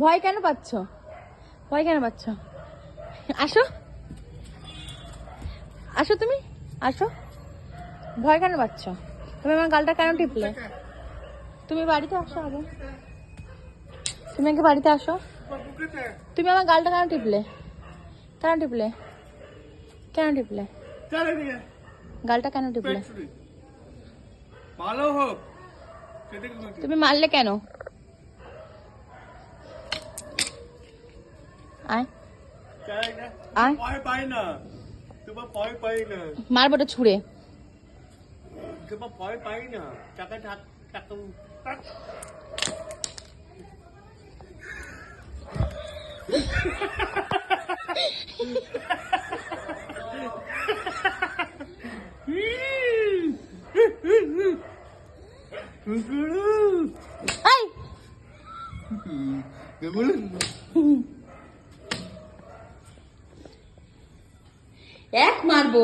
ভয় কেন পাচ্ছ? ভয় কেন পাচ্ছ? আসো আসো, তুমি আসো। ভয় কেন পাচ্ছ? তুমি আমার গালটা কেন টিপলে? তুমি বাড়িতে আসো আগে। তুমি আগে বাড়িতে আসো। তুমি আমার গালটা কেন টিপলে? কেন টিপলে? কেন টিপলে? গালটা কেন টিপলে? ভালো হোক। তুমি মারলে কেন? আয় আয়, ভয় পাই না, তোমার ভয় পাই না, মারবো তো ছুঁড়ে। তোমার ভয় পাই না। টাকা টাকা আয়, এক মারবো।